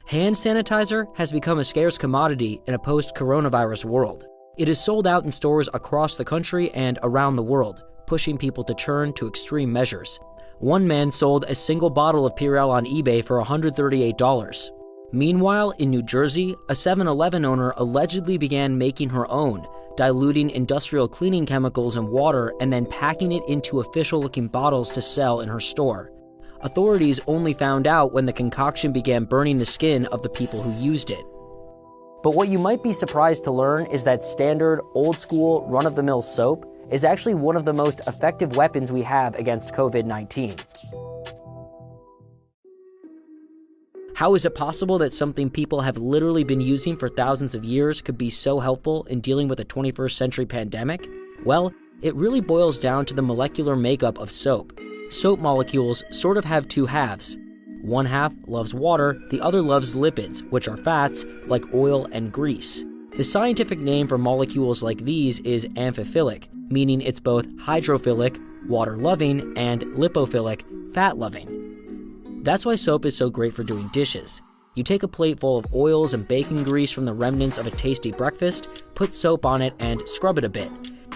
Hand sanitizer has become a scarce commodity in a post-coronavirus world. It is sold out in stores across the country and around the world, pushing people to turn to extreme measures. One man sold a single bottle of Purell on eBay for $138. Meanwhile, in New Jersey, a 7-Eleven owner allegedly began making her own, diluting industrial cleaning chemicals in water and then packing it into official-looking bottles to sell in her store. Authorities only found out when the concoction began burning the skin of the people who used it. But what you might be surprised to learn is that standard, old-school, run-of-the-mill soap is actually one of the most effective weapons we have against COVID-19. How is it possible that something people have literally been using for thousands of years could be so helpful in dealing with a 21st century pandemic? Well, it really boils down to the molecular makeup of soap. Soap molecules sort of have two halves. One half loves water, the other loves lipids, which are fats like oil and grease. The scientific name for molecules like these is amphiphilic, meaning it's both hydrophilic, water-loving, and lipophilic, fat-loving. That's why soap is so great for doing dishes. You take a plate full of oils and bacon grease from the remnants of a tasty breakfast, put soap on it, and scrub it a bit.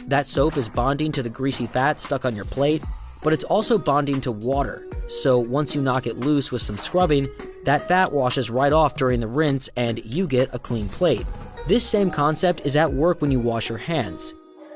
That soap is bonding to the greasy fat stuck on your plate, but it's also bonding to water, so once you knock it loose with some scrubbing, that fat washes right off during the rinse and you get a clean plate. This same concept is at work when you wash your hands.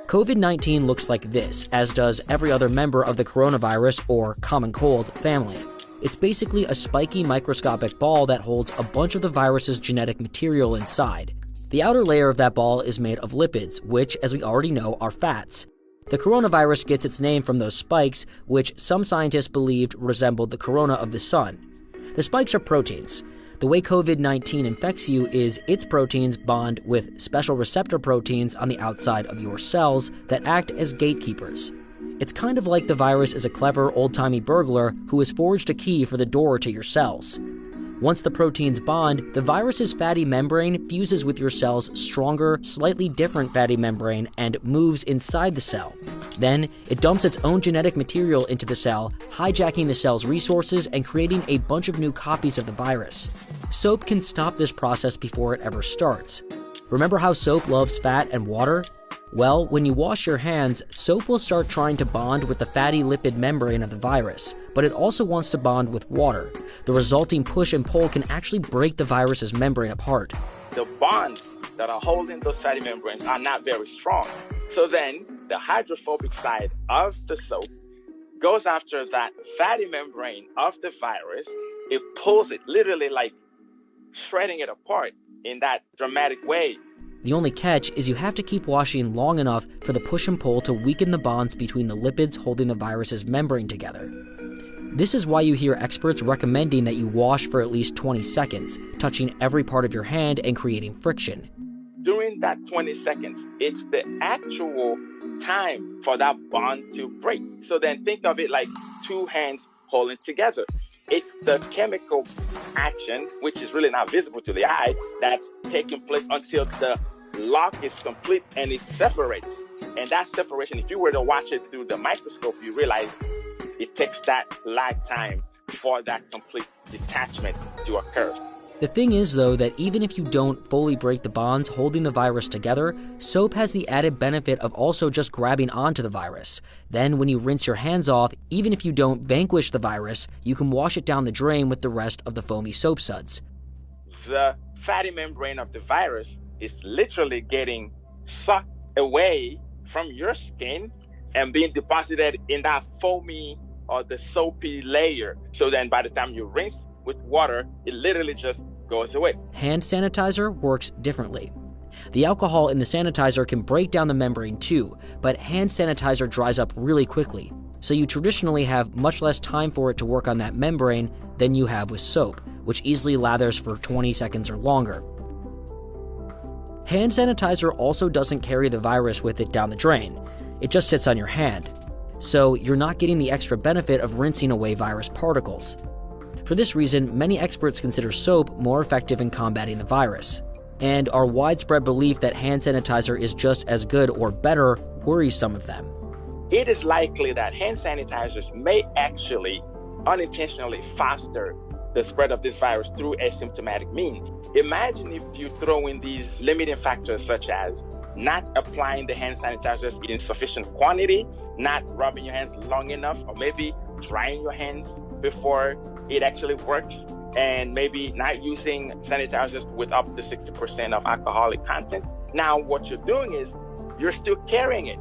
COVID-19 looks like this, as does every other member of the coronavirus or common cold family. It's basically a spiky microscopic ball that holds a bunch of the virus's genetic material inside. The outer layer of that ball is made of lipids, which, as we already know, are fats. The coronavirus gets its name from those spikes, which some scientists believed resembled the corona of the sun. The spikes are proteins. The way COVID-19 infects you is its proteins bond with special receptor proteins on the outside of your cells that act as gatekeepers. It's kind of like the virus is a clever old-timey burglar who has forged a key for the door to your cells. Once the proteins bond, the virus's fatty membrane fuses with your cell's stronger, slightly different fatty membrane and moves inside the cell. Then, it dumps its own genetic material into the cell, hijacking the cell's resources and creating a bunch of new copies of the virus. Soap can stop this process before it ever starts. Remember how soap loves fat and water? Well, when you wash your hands, soap will start trying to bond with the fatty lipid membrane of the virus, but it also wants to bond with water. The resulting push and pull can actually break the virus's membrane apart. The bonds that are holding those fatty membranes are not very strong. So then, the hydrophobic side of the soap goes after that fatty membrane of the virus. It pulls it, literally like shredding it apart in that dramatic way. The only catch is you have to keep washing long enough for the push and pull to weaken the bonds between the lipids holding the virus's membrane together. This is why you hear experts recommending that you wash for at least 20 seconds, touching every part of your hand and creating friction. During that 20 seconds, it's the actual time for that bond to break. So then think of it like two hands holding together. It's the chemical action, which is really not visible to the eye, that's taking place until the lock is complete and it separates. And that separation, if you were to watch it through the microscope, you realize it takes that lag time for that complete detachment to occur. The thing is, though, that even if you don't fully break the bonds holding the virus together, soap has the added benefit of also just grabbing onto the virus. Then, when you rinse your hands off, even if you don't vanquish the virus, you can wash it down the drain with the rest of the foamy soap suds. The fatty membrane of the virus is literally getting sucked away from your skin and being deposited in that foamy or the soapy layer. So then by the time you rinse with water, it literally just goes away. Hand sanitizer works differently. The alcohol in the sanitizer can break down the membrane too, but hand sanitizer dries up really quickly, so you traditionally have much less time for it to work on that membrane than you have with soap, which easily lathers for 20 seconds or longer. Hand sanitizer also doesn't carry the virus with it down the drain. It just sits on your hand, so you're not getting the extra benefit of rinsing away virus particles. For this reason, many experts consider soap more effective in combating the virus. And our widespread belief that hand sanitizer is just as good or better worries some of them. It is likely that hand sanitizers may actually unintentionally foster the spread of this virus through asymptomatic means. Imagine if you throw in these limiting factors such as not applying the hand sanitizers in sufficient quantity, not rubbing your hands long enough, or maybe drying your hands before it actually works, and maybe not using sanitizers with up to 60% of alcoholic content. Now what you're doing is you're still carrying it.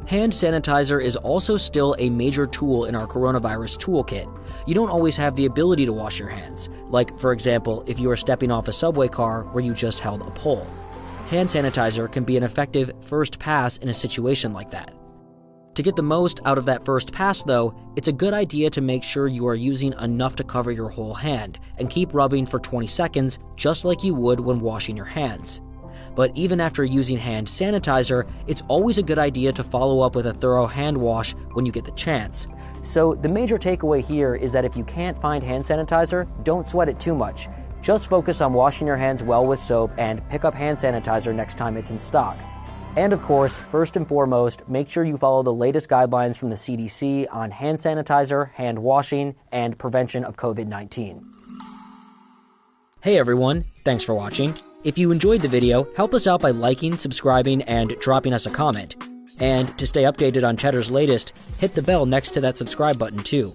Hand sanitizer is also still a major tool in our coronavirus toolkit. You don't always have the ability to wash your hands, like, for example, if you are stepping off a subway car where you just held a pole. Hand sanitizer can be an effective first pass in a situation like that. To get the most out of that first pass, though, it's a good idea to make sure you are using enough to cover your whole hand and keep rubbing for 20 seconds, just like you would when washing your hands. But even after using hand sanitizer, it's always a good idea to follow up with a thorough hand wash when you get the chance. So the major takeaway here is that if you can't find hand sanitizer, don't sweat it too much. Just focus on washing your hands well with soap and pick up hand sanitizer next time it's in stock. And of course, first and foremost, make sure you follow the latest guidelines from the CDC on hand sanitizer, hand washing, and prevention of COVID-19. Hey everyone, thanks for watching. If you enjoyed the video, help us out by liking, subscribing, and dropping us a comment. And to stay updated on Cheddar's latest, hit the bell next to that subscribe button too.